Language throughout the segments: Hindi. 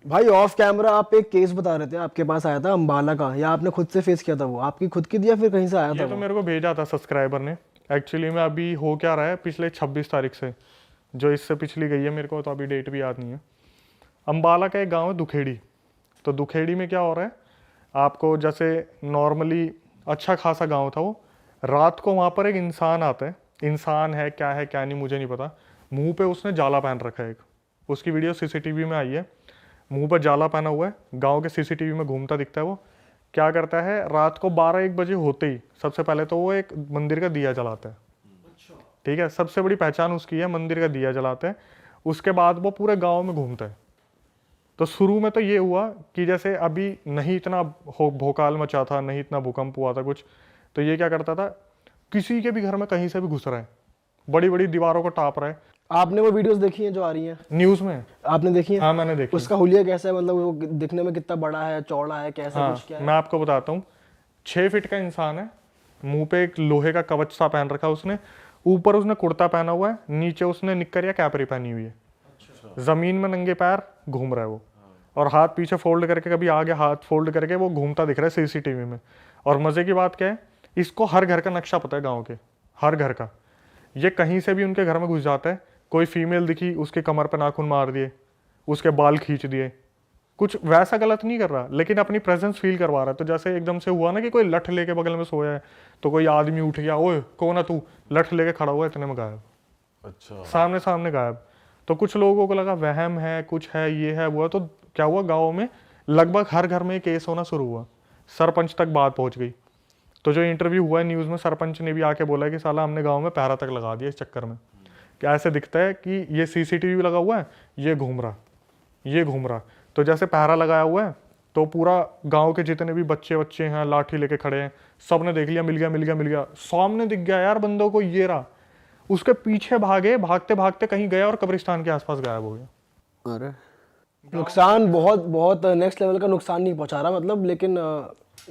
भाई ऑफ कैमरा आप एक केस बता रहे थे, आपके पास आया था अंबाला का, या आपने खुद से फेस किया था? वो आपकी खुद की थी या फिर कहीं से आया था ये तो वो? मेरे को भेजा था सब्सक्राइबर ने। एक्चुअली में अभी हो क्या रहा है, पिछले 26 तारीख से, जो इससे पिछली गई है, मेरे को तो अभी डेट भी याद नहीं है। अंबाला का एक गांव है दुखेड़ी। तो दुखेड़ी में क्या हो रहा है, आपको जैसे नॉर्मली अच्छा खासा गांव था वो, रात को वहाँ पर एक इंसान आता है। इंसान है क्या नहीं मुझे नहीं पता। मुंह पे उसने जाला पहन रखा है एक, उसकी वीडियो सीसीटीवी में आई है। मुंह पर जाला पहना हुआ है, गांव के सीसीटीवी में घूमता दिखता है वो। क्या करता है, रात को 12-1 बजे होते ही सबसे पहले तो वो एक मंदिर का दिया जलाता है। ठीक है, सबसे बड़ी पहचान उसकी है, मंदिर का दिया जलाते हैं। उसके बाद वो पूरे गांव में घूमता है। तो शुरू में तो ये हुआ कि जैसे अभी नहीं इतना भोकाल मचा था, नहीं इतना भूकंप हुआ था कुछ, तो ये क्या करता था, किसी के भी घर में कहीं से भी घुस रहा है, बड़ी बड़ी दीवारों को टाप रहा है। आपने वो वीडियोस देखी हैं जो आ रही हैं? न्यूज़ में। आपने देखी है? हाँ मैंने देखी। उसका हुलिया कैसा है, मतलब वो दिखने में कितना बड़ा है, चौड़ा है, कैसा हाँ कुछ क्या है? मैं आपको बताता हूँ। 6 फीट का इंसान है, मुंह पे एक लोहे का कवच सा पहन रखा है उसने, ऊपर उसने कुर्ता पहना हुआ है, नीचे उसने निक्कर या कैपरी पहनी हुई है। जमीन में नंगे पैर घूम रहा है वो, और हाथ पीछे फोल्ड करके, कभी आगे हाथ फोल्ड करके वो घूमता दिख रहा है सीसीटीवी में। और मजे की बात क्या है, इसको हर घर का नक्शा पता है, गाँव के हर घर का। ये कहीं से भी उनके घर में घुस जाता है। कोई फीमेल दिखी, उसके कमर पे नाखून मार दिए, उसके बाल खींच दिए। कुछ वैसा गलत नहीं कर रहा, लेकिन अपनी प्रेजेंस फील करवा रहा है। तो जैसे एकदम से हुआ ना कि कोई लठ लेके बगल में सोया है, तो कोई आदमी उठ गया, ओए कौन है तू, लठ लेके खड़ा हुआ है, इतने में गायब। अच्छा। सामने सामने गायब। तो कुछ लोगों को लगा वहम है, कुछ है, ये है वो है। तो क्या हुआ, गाँव में लगभग हर घर में केस होना शुरू हुआ, सरपंच तक बात पहुंच गई। तो जो इंटरव्यू हुआ है न्यूज़ में, सरपंच ने भी आके बोला है कि साला हमने गाँव में पहरा तक लगा दिया इस चक्कर में। क्या ऐसे दिखता है कि ये सीसीटीवी लगा हुआ है, ये घूम रहा, ये घूम रहा। तो जैसे पहरा लगाया हुआ है, तो पूरा गांव के जितने भी बच्चे बच्चे हैं लाठी लेके खड़े हैं, सब ने देख लिया, मिल गया मिल गया मिल गया, सामने दिख गया यार बंदों को, ये रहा। उसके पीछे भागे, भागते भागते कहीं गया और कब्रिस्तान के आसपास गायब हो गया। अरे नुकसान बहुत बहुत नेक्स्ट लेवल का नुकसान नहीं पहुंचा रहा मतलब, लेकिन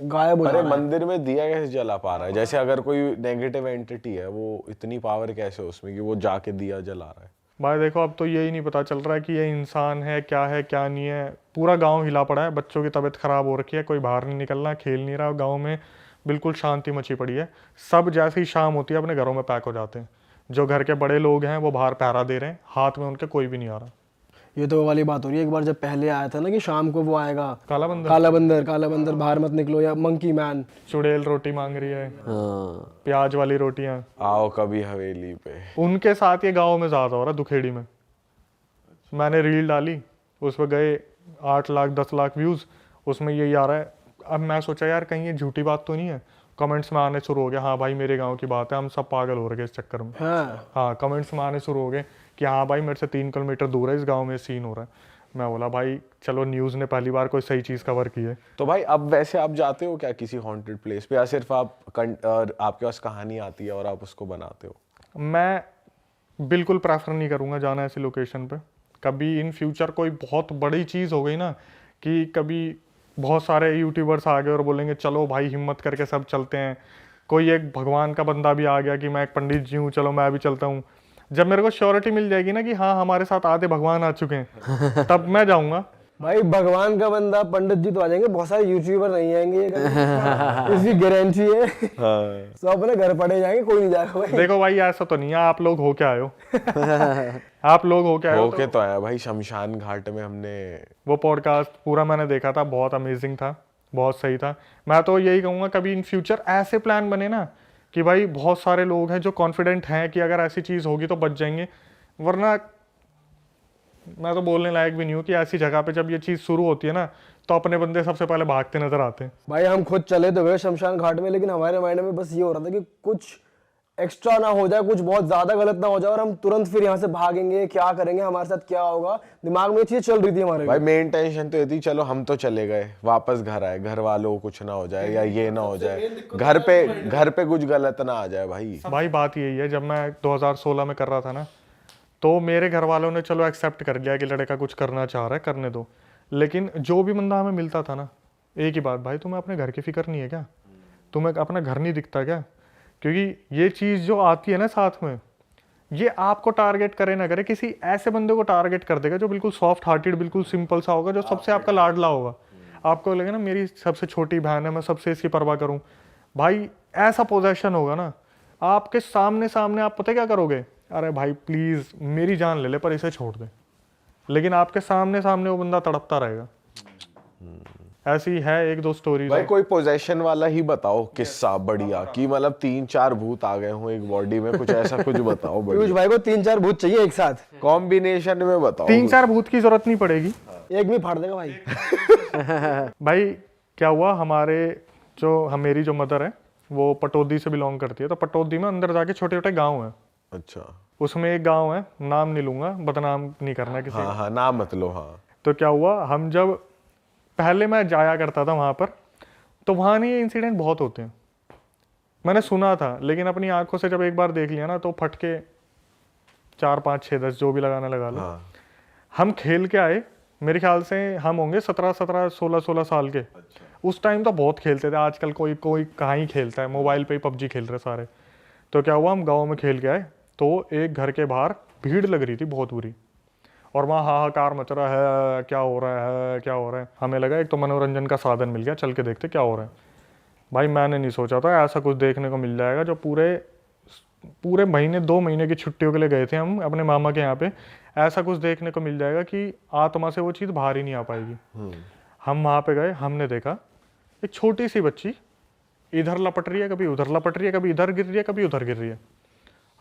गायब हो जा अरे रहा है। मंदिर में दिया कैसे जला पा रहा है? जैसे अगर कोई नेगेटिव एंटिटी है, वो इतनी पावर कैसे उसमें कि वो जाके दिया जला रहा है? भाई देखो, अब तो यही नहीं पता चल रहा है कि ये इंसान है क्या नहीं है। पूरा गांव हिला पड़ा है, बच्चों की तबीयत खराब हो रखी है, कोई बाहर नहीं निकलना, खेल नहीं रहा गांव में, बिल्कुल शांति मची पड़ी है। सब जैसे ही शाम होती है अपने घरों में पैक हो जाते हैं। जो घर के बड़े लोग हैं वो बाहर पहरा दे रहे हैं, हाथ में उनके कोई भी नहीं आ रहा। ये तो वो वाली बात हो रही है, एक बार जब पहले आया था ना कि शाम को वो आएगा, काला बंदर, काला बंदर बाहर मत निकलो, या मंकी मैन। चुड़ैल रोटी मांग रही है, हाँ प्याज वाली रोटियां। आओ कभी हवेली पे। उनके साथ ये गांव में ज्यादा हो रहा है, दुखेड़ी में। मैंने रील डाली, उस पर गए 8 लाख 10 लाख व्यूज, उसमें यही आ रहा है। अब मैं सोचा यार कहीं ये झूठी बात तो नहीं है। कमेंट्स में आने शुरू हो गया, हाँ भाई मेरे गांव की बात है, हम सब पागल हो रहे हैं इस चक्कर में। हाँ। हाँ कमेंट्स में आने शुरू हो गए कि हाँ भाई मेरे से 3 किलोमीटर दूर है, इस गांव में सीन हो रहा है। मैं बोला भाई चलो, न्यूज़ ने पहली बार कोई सही चीज़ कवर की है। तो भाई अब वैसे आप जाते हो क्या किसी हॉन्टेड प्लेस पे, या सिर्फ आपके पास कहानी आती है और आप उसको बनाते हो? मैं बिल्कुल प्रेफर नहीं करूँगा जाना ऐसी लोकेशन पे। कभी इन फ्यूचर कोई बहुत बड़ी चीज़ हो गई ना, कि कभी बहुत सारे यूट्यूबर्स आ गए और बोलेंगे चलो भाई हिम्मत करके सब चलते हैं, कोई एक भगवान का बंदा भी आ गया कि मैं एक पंडित जी हूँ, चलो मैं भी चलता हूँ, जब मेरे को श्योरिटी मिल जाएगी ना कि हाँ हमारे साथ आधे भगवान आ चुके हैं, तब मैं जाऊँगा। भाई भगवान का बंदा, पंडित जी तो आ जाएंगे, बहुत सारे यूट्यूबर नहीं आएंगे ये कभी। इसकी गारंटी है। हाँ। सब अपने घर पड़े जाएंगे, कोई नहीं जाएगा भाई। देखो भाई ऐसा तो नहीं है, आप लोग हो क्या आए हो आप लोग हो क्या आए हो। होके तो आया भाई, शमशान घाट में हमने। वो पॉडकास्ट पूरा मैंने देखा था, बहुत अमेजिंग था, बहुत सही था। मैं तो यही कहूँगा कभी इन फ्यूचर ऐसे प्लान बने ना कि भाई बहुत सारे लोग हैं जो कॉन्फिडेंट हैं कि अगर ऐसी चीज़ होगी तो बच जाएंगे, वरना मैं तो बोलने लायक भी नहीं हूँ कि ऐसी जगह पे जब ये चीज़ शुरू होती है ना, तो अपने बंदे सबसे पहले भागते नजर आते हैं। भाई हम खुद चले तो गए शमशान घाट में, लेकिन हमारे माइंड में बस ये हो रहा था कि कुछ एक्स्ट्रा ना हो जाए, कुछ बहुत ज्यादा गलत ना हो जाए और हम तुरंत फिर यहाँ से भागेंगे, क्या करेंगे, हमारे साथ क्या होगा, दिमाग में ये चीज चल रही थी हमारे। भाई मेन टेंशन तो ये थी, चलो हम तो चले गए, वापस घर आए, घर वालों को कुछ ना हो जाए या ये ना हो जाए, घर पे कुछ गलत ना आ जाए भाई। भाई बात यही है, जब मैं 2016 में कर रहा था ना, तो मेरे घर वालों ने चलो एक्सेप्ट कर लिया कि लड़का कुछ करना चाह रहा है, करने दो। लेकिन जो भी बंदा हमें मिलता था ना, एक ही बात, भाई तुम्हें अपने घर की फिक्र नहीं है क्या, तुम्हें अपना घर नहीं दिखता क्या? क्योंकि ये चीज़ जो आती है ना साथ में, ये आपको टारगेट करे ना करे, किसी ऐसे बंदे को टारगेट कर देगा जो बिल्कुल सॉफ्ट हार्टेड, बिल्कुल सिंपल सा होगा, जो सबसे आपका लाडला होगा। आपको लगेगा ना मेरी सबसे छोटी बहन है, मैं सबसे इसकी परवाह करूं। भाई ऐसा पोजेशन होगा ना आपके सामने सामने, आप पता क्या करोगे, अरे भाई प्लीज मेरी जान ले ले पर इसे छोड़ दे, लेकिन आपके सामने सामने वो बंदा तड़पता रहेगा। ऐसी है एक दो स्टोरी। भाई कोई पोजेशन वाला ही बताओ किस्सा बढ़िया, कि मतलब 3-4 भूत आ गए हो एक बॉडी में, कुछ ऐसा कुछ बताओ पीयूष बढ़िया। भाई को 3-4 भूत चाहिए एक साथ, कॉम्बिनेशन में बताओ। 3-4 भूत की जरूरत नहीं पड़ेगी, एक में फाड़ देगा भाई। भाई क्या हुआ, मेरी जो मदर है वो पटौदी से बिलोंग करती है, तो पटौदी में अंदर जाके छोटे छोटे गांव हैं। अच्छा। उसमें एक गांव है, नाम नहीं लूंगा, बदनाम नहीं करना किसी हाँ हाँ, नाम मत लो। हाँ। तो क्या हुआ, हम जब पहले मैं जाया करता था वहां पर, तो वहां नहीं ये इंसिडेंट बहुत होते हैं, मैंने सुना था, लेकिन अपनी आंखों से जब एक बार देख लिया ना तो फटके 4 5 6 10 जो भी लगाना लगा लो। हाँ। हम खेल के आए, मेरे ख्याल से हम होंगे 17 16 साल के। उस टाइम तो बहुत खेलते थे, आजकल कोई कहाँ ही खेलता है, मोबाइल पे ही पबजी खेल रहे सारे। तो क्या हुआ, हम गांव में खेल के आए, तो एक घर के बाहर भीड़ लग रही थी बहुत बुरी, और वहाँ हाहाकार मच रहा है, क्या हो रहा है क्या हो रहा है। हमें लगा एक तो मनोरंजन का साधन मिल गया, चल के देखते क्या हो रहा है। भाई मैंने नहीं सोचा था ऐसा कुछ देखने को मिल जाएगा। जो पूरे महीने 2 महीने की छुट्टियों के लिए गए थे हम अपने मामा के यहाँ पे, ऐसा कुछ देखने को मिल जाएगा कि आत्मा से वो चीज़ बाहर ही नहीं आ पाएगी। हम वहाँ पे गए, हमने देखा एक छोटी सी बच्ची इधर लपट रही है, कभी उधर लपट रही है, कभी इधर गिर रही है, कभी उधर गिर रही है।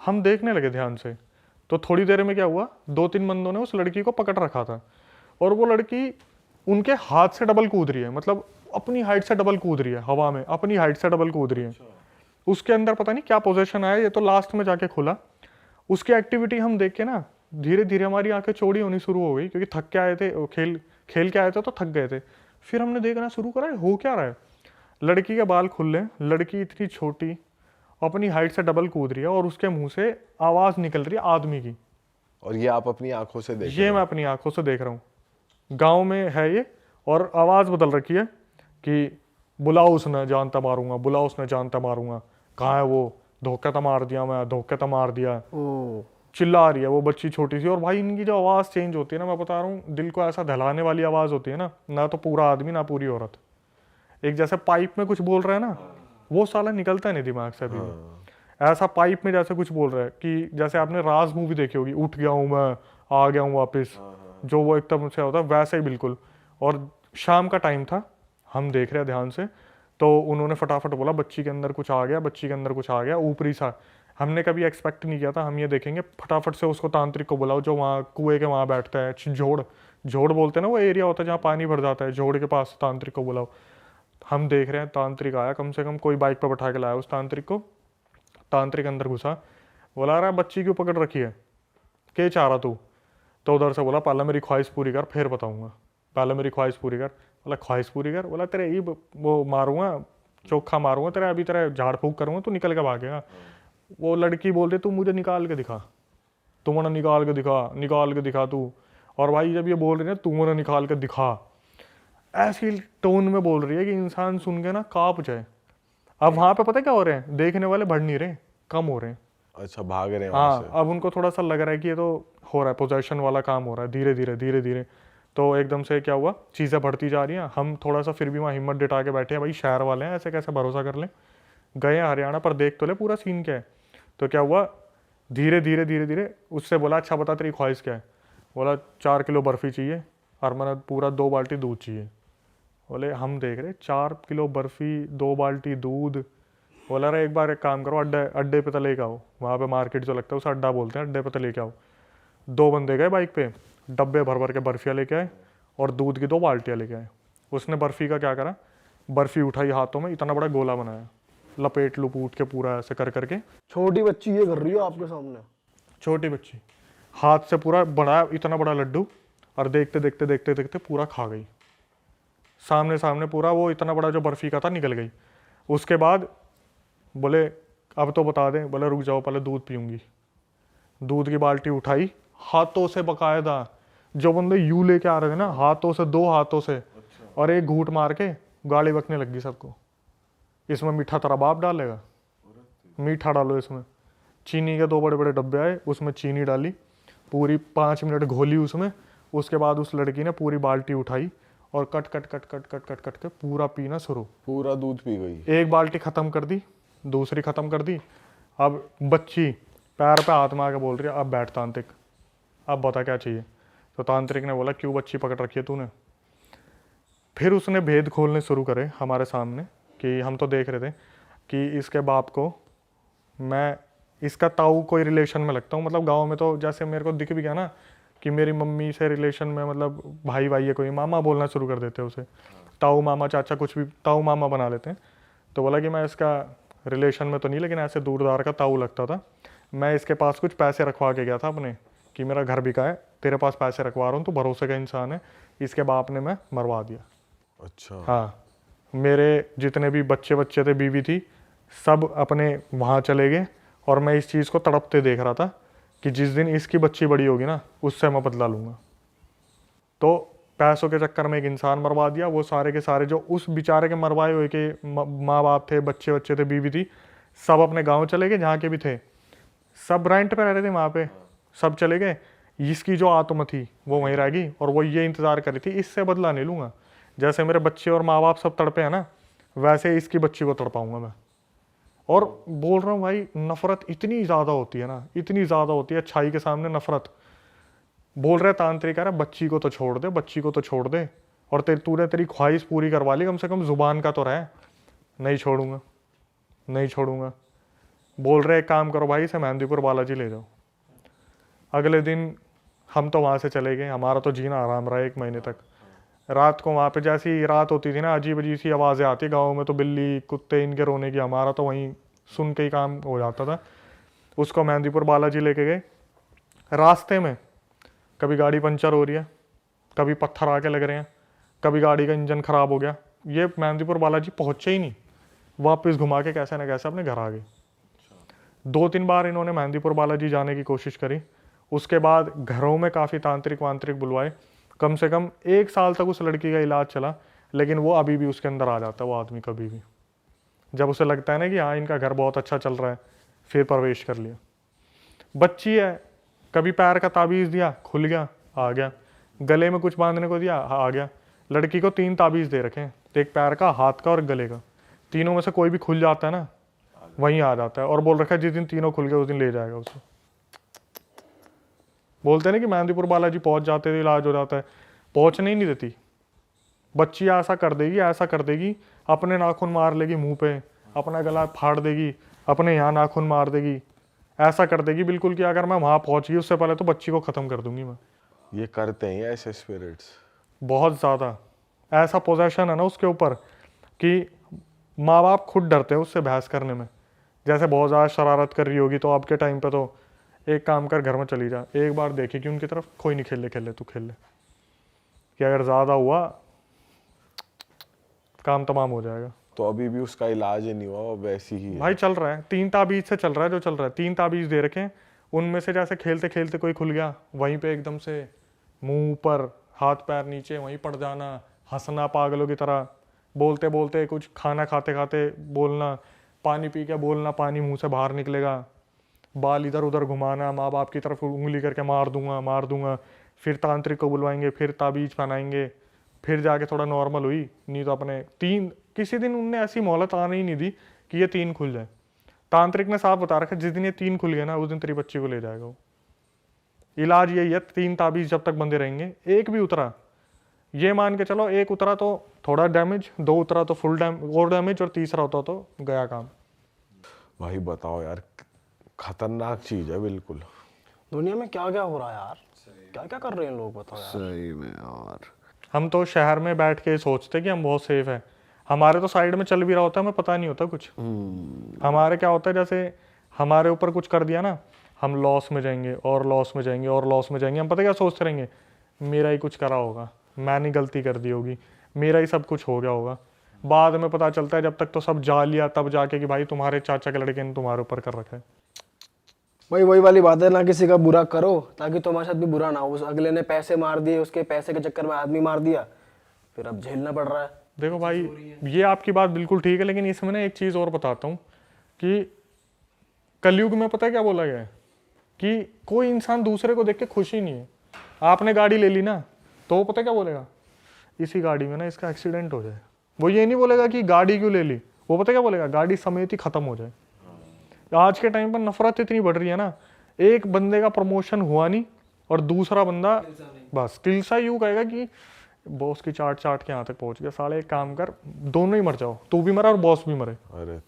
हम देखने लगे ध्यान से, तो थोड़ी देर में क्या हुआ, 2-3 बंदों ने उस लड़की को पकड़ रखा था, और वो लड़की उनके हाथ से डबल कूद रही है, मतलब अपनी हाइट से डबल कूद रही है हवा में, अपनी हाइट से डबल कूद रही है। उसके अंदर पता नहीं क्या पोजीशन आया, ये तो लास्ट में जाके खुला। उसकी एक्टिविटी हम देख के ना धीरे धीरे हमारी आंखें चौड़ी होनी शुरू हो गई, क्योंकि थक के आए थे, खेल के आए थे तो थक गए थे। फिर हमने देखना शुरू करा हो क्या रहा है। लड़की के बाल खुले, लड़की इतनी छोटी अपनी हाइट से डबल कूद रही है, और उसके मुंह से आवाज निकल रही है आदमी की। और ये आप अपनी आंखों से देख ये मैं अपनी आंखों से देख रहा हूँ, गांव में है ये, और आवाज बदल रखी है कि बुलाओ उसने जानता मारूंगा, बुलाओ उसने जानता मारूंगा, कहाँ है वो, धोखा तो मार दिया मैं, धोखा तो मार दिया, चिल्ला रही है वो बच्ची छोटी सी। और भाई इनकी जो आवाज चेंज होती है ना, मैं बता रहा हूँ, दिल को ऐसा दहलाने वाली आवाज होती है ना तो पूरा आदमी ना पूरी औरत, एक जैसे पाइप में कुछ बोल रहा है ना, वो साला निकलता नहीं दिमाग से अभी भी। ऐसा पाइप में जैसे कुछ बोल रहा है कि जैसे आपने राज मूवी देखी होगी, उठ गया हूँ मैं, आ गया हूँ वापस, जो वो एकदम से होता है वैसे ही बिल्कुल। और शाम का टाइम था, हम देख रहे हैं ध्यान से, तो उन्होंने फटाफट बोला बच्ची के अंदर कुछ आ गया, बच्ची के अंदर कुछ आ गया ऊपरी सा। हमने कभी एक्सपेक्ट नहीं किया था हम ये देखेंगे, फटाफट से उसको तांत्रिक को बुलाओ जो वहाँ कुएं के वहाँ बैठता है, झोड़ बोलते हैं ना वो एरिया होता है जहाँ पानी भर जाता है, झोड़ के पास तांत्रिक को बुलाओ। हम देख रहे हैं तांत्रिक आया, कम से कम कोई बाइक पर बैठा के लाया उस तांत्रिक को। तांत्रिक अंदर घुसा, बोला रहा बच्ची क्यों पकड़ रखी है, क्या चाह रहा तू। तो उधर से बोला पहले मेरी ख्वाहिश पूरी कर फिर बताऊंगा, पहले मेरी ख्वाहिश पूरी कर। बोला ख्वाहिश पूरी कर, बोला तेरे ही वो मारूंगा, चोखा मारूंगा तेरे, अभी तेरे झाड़ फूक करूंगा, तू निकल के भागेगा। वो लड़की बोल रही तू मुझे निकाल के दिखा, तू मुझे निकाल के दिखा तू। और भाई जब ये बोल रही है तू मुझे निकाल के दिखा, ऐसी टोन में बोल रही है कि इंसान सुन के ना कांप जाए। अब वहां पे पता क्या हो रहे हैं, देखने वाले बढ़ नहीं रहे, कम हो रहे हैं। अच्छा, भाग रहे हैं वहां से। हाँ, अब उनको थोड़ा सा लग रहा है कि ये तो हो रहा है, पोजेशन वाला काम हो रहा है धीरे धीरे। तो एकदम से क्या हुआ, चीज़ें बढ़ती जा रही हैं। हम थोड़ा सा फिर भी वहाँ हिम्मत जुटा के बैठे हैं, भाई शहर वाले हैं, ऐसे कैसे भरोसा कर लें, गए हरियाणा पर देख तो ले पूरा सीन क्या है। तो क्या हुआ, धीरे धीरे उससे बोला अच्छा बता तेरी ख्वाहिश क्या है। बोला 4 किलो बर्फ़ी चाहिए और मैंने पूरा 2 बाल्टी दूध चाहिए। बोले हम देख रहे 4 किलो बर्फ़ी 2 बाल्टी दूध। बोला रहा एक बार एक काम करो, अड्डे पे तो लेके आओ, वहाँ पे मार्केट जो लगता है उसे अड्डा बोलते हैं, अड्डे पे तो लेके आओ। 2 बंदे गए बाइक पे, डब्बे भर भर के बर्फ़ियाँ लेके आए और दूध की 2 बाल्टियाँ लेके आए। उसने बर्फ़ी का क्या करा, बर्फ़ी उठाई हाथों में, इतना बड़ा गोला बनाया, लपेट लुपूट के पूरा ऐसे कर करके। छोटी बच्ची ये कर रही हो आपके सामने, छोटी बच्ची हाथ से पूरा बनाया इतना बड़ा लड्डू, और देखते पूरा खा गई सामने पूरा। वो इतना बड़ा जो बर्फ़ी का था निकल गई। उसके बाद बोले अब तो बता दें, बोले रुक जाओ पहले दूध पीऊँगी। दूध की बाल्टी उठाई, हाथों से बकायदा, जो बंदे यू लेके आ रहे थे ना, हाथों से 2 हाथों से, और एक घूंट मार के गाली बकने लग गई सबको, इसमें मीठा तेरा बाप डालेगा, मीठा डालो इसमें। चीनी के 2 बड़े बड़े डब्बे आए, उसमें चीनी डाली, पूरी 5 मिनट घोली उसमें। उसके बाद उस लड़की ने पूरी बाल्टी उठाई और cut cut cut cut cut cut cut के पूरा पीना शुरू। पूरा दूध पी गई। एक बाल्टी खत्म कर दी, दूसरी खत्म कर दी। अब बच्ची पैर पे हाथ मार के बोल रही है, अब बैठ तांत्रिक, अब बता क्या चाहिए। तो तांत्रिक ने बोला, क्यों बच्ची पकड़ रखी है तूने। फिर उसने भेद खोलने शुरू करे हमारे सामने, कि हम तो देख रहे थे कि इसके बाप को मैं इसका ताऊ कोई रिलेशन में लगता हूँ। मतलब गांव में तो जैसे मेरे को दिख भी गया ना कि मेरी मम्मी से रिलेशन में, मतलब भाई भाई है कोई, मामा बोलना शुरू कर देते हैं उसे, ताऊ मामा चाचा कुछ भी ताऊ मामा बना लेते हैं। तो बोला कि मैं इसका रिलेशन में तो नहीं, लेकिन ऐसे दूरदार का ताऊ लगता था। मैं इसके पास कुछ पैसे रखवा के गया था अपने, कि मेरा घर बिका है, तेरे पास पैसे रखवा रहा हूँ, तो भरोसे का इंसान है। इसके बाप ने मैं मरवा दिया। अच्छा। हाँ, मेरे जितने भी बच्चे थे, बीवी थी, सब अपने वहाँ चले गए। और मैं इस चीज़ को तड़पते देख रहा था कि जिस दिन इसकी बच्ची बड़ी होगी ना, उससे मैं बदला लूँगा। तो पैसों के चक्कर में एक इंसान मरवा दिया। वो सारे के सारे जो उस बेचारे के मरवाए हुए के माँ बाप थे, बच्चे थे, बीवी थी, सब अपने गाँव चले गए, जहाँ के भी थे। सब रेंट पे रह रहे थे वहाँ पे, सब चले गए। इसकी जो आत्मा थी वो वहीं रह गई, और वो ये इंतज़ार कर रही थी, इससे बदला नहीं लूँगा। जैसे मेरे बच्चे और माँ बाप सब तड़पे हैं ना, वैसे इसकी बच्ची को तड़पाऊंगा मैं। और बोल रहा हूँ भाई, नफरत इतनी ज़्यादा होती है ना, इतनी ज़्यादा होती है अच्छाई के सामने नफरत। बोल रहे तांत्रिक, अरे बच्ची को तो छोड़ दे, बच्ची को तो छोड़ दे, और तूने तेरी ख्वाहिश पूरी करवा ली, कम से कम जुबान का तो रहे। नहीं छोड़ूंगा, नहीं छोड़ूंगा। बोल रहे एक काम करो भाई, इसे मेहंदीपुर बालाजी ले जाओ। अगले दिन हम तो वहाँ से चले गए। हमारा तो जीना आराम रहा 1 महीने तक। रात को वहाँ पे जैसी रात होती थी ना, अजीब अजीब सी आवाज़ें आती। गाँव में तो बिल्ली कुत्ते इनके रोने की, हमारा तो वहीं सुन के ही काम हो जाता था। उसको मेहंदीपुर बालाजी लेके गए। रास्ते में कभी गाड़ी पंचर हो रही है, कभी पत्थर आके लग रहे हैं, कभी गाड़ी का इंजन ख़राब हो गया। ये मेहंदीपुर बालाजी पहुँचे ही नहीं, वापस घुमा के कैसे ना कैसे अपने घर आ गए। 2-3 बार इन्होंने मेहंदीपुर बालाजी जाने की कोशिश करी। उसके बाद घरों में काफ़ी तांत्रिक वांत्रिक बुलवाए। कम से कम 1 साल तक उस लड़की का इलाज चला, लेकिन वो अभी भी उसके अंदर आ जाता है, वो आदमी कभी भी। जब उसे लगता है ना कि हाँ इनका घर बहुत अच्छा चल रहा है, फिर प्रवेश कर लिया। बच्ची है, कभी पैर का ताबीज़ दिया, खुल गया, आ गया। गले में कुछ बांधने को दिया, आ गया। लड़की को 3 ताबीज़ दे रखे हैं, एक पैर का, हाथ का और गले का। तीनों में से कोई भी खुल जाता है ना, वहीं आ जाता है। और बोल रखा है जिस दिन तीनों खुल गए उस दिन ले जाएगा उसे। बोलते हैं ना कि मेहंदीपुर बालाजी पहुंच जाते थे, इलाज हो जाता है। पहुंचने ही नहीं देती। बच्ची ऐसा कर देगी, ऐसा कर देगी, अपने नाखून मार लेगी मुंह पे, अपना गला फाड़ देगी, अपने यहाँ नाखून मार देगी, ऐसा कर देगी बिल्कुल कि अगर मैं वहां पहुंच गई उससे पहले तो बच्ची को खत्म कर दूंगी मैं। ये करते हैं ऐसे स्पिरिट्स बहुत ज़्यादा। ऐसा पोजेशन है ना उसके ऊपर कि माँ बाप खुद डरते हैं उससे बहस करने में। जैसे बहुत ज़्यादा शरारत कर रही होगी तो आपके टाइम पे तो एक काम कर, घर में चली जा, एक बार देखी कि उनकी तरफ, कोई नहीं, खेल ले तू खेल ले, कि अगर ज़्यादा हुआ काम तमाम हो जाएगा। तो अभी भी उसका इलाज ही नहीं हुआ, वैसी ही है। भाई चल रहा है, 3 ताबीज़ से चल रहा है जो चल रहा है। 3 ताबीज़ दे रखे हैं, उनमें से जैसे खेलते खेलते कोई खुल गया, वहीं पे एकदम से मुंह ऊपर, हाथ पैर नीचे, वहीं पड़ जाना, हंसना पागलों की तरह, बोलते बोलते कुछ, खाना खाते खाते बोलना, पानी पी के बोलना, पानी मुंह से बाहर निकलेगा, बाल इधर उधर घुमाना, माँ बाप की तरफ उंगली करके मार दूंगा मार दूंगा। फिर तांत्रिक को बुलवाएंगे, फिर ताबीज पहनाएंगे, फिर जाके थोड़ा नॉर्मल हुई। नहीं तो अपने 3, किसी दिन उनने ऐसी मोहलत आने ही नहीं दी कि ये 3 खुल जाए। तांत्रिक ने साफ बता रखा, जिस दिन ये 3 खुल गए ना, उस दिन तेरी बच्ची को ले जाएगा वो। इलाज यही है, 3 ताबीज जब तक बंदे रहेंगे। एक भी उतरा, ये मान के चलो, एक उतरा तो थोड़ा डैमेज, 2 उतरा तो फुल डैमेज, और तीसरा होता तो गया काम। भाई बताओ यार, खतरनाक चीज है बिल्कुल। दुनिया में क्या क्या हो रहा है यार, क्या क्या कर रहे हैं लोग, बताओ यार। सही में यार। हम तो शहर में बैठ के सोचते कि हम बहुत सेफ है, हमारे तो साइड में चल भी रहा होता है, हमें पता नहीं होता कुछ। हमारे क्या होता है, जैसे हमारे ऊपर कुछ कर दिया ना, हम लॉस में जाएंगे और लॉस में जाएंगे और लॉस में जाएंगे। हम पता क्या सोचते रहेंगे, मेरा ही कुछ करा होगा, मैंने गलती कर दी होगी, मेरा ही सब कुछ हो गया होगा। बाद में पता चलता है जब तक तो सब जा लिया तब जाके कि भाई तुम्हारे चाचा के लड़के ने तुम्हारे ऊपर कर रखा है। वही वाली बात है ना, किसी का बुरा करो ताकि तुम्हारे साथ भी बुरा ना हो। उस अगले ने पैसे मार दिए, उसके पैसे के चक्कर में आदमी मार दिया, फिर अब झेलना पड़ रहा है। देखो भाई, ये आपकी बात बिल्कुल ठीक है, लेकिन इसमें ना एक चीज़ और बताता हूँ कि कलयुग में पता है क्या बोला गया है कि कोई इंसान दूसरे को देख के खुश ही नहीं है। आपने गाड़ी ले ली ना, तो वो पता है क्या बोलेगा, इसी गाड़ी में ना इसका एक्सीडेंट हो जाए। वो ये नहीं बोलेगा कि गाड़ी क्यों ले ली, वो पता है क्या बोलेगा, गाड़ी समेत ही खत्म हो जाए। आज के टाइम पर नफरत इतनी बढ़ रही है ना, एक बंदे का प्रमोशन हुआ नहीं और दूसरा बंदा बस किलसा यूं कहेगा कि बॉस की चाट चाट के यहाँ तक पहुंच गया। साले एक काम कर, दोनों ही मर जाओ, तू भी मरा और बॉस भी मरे। अरे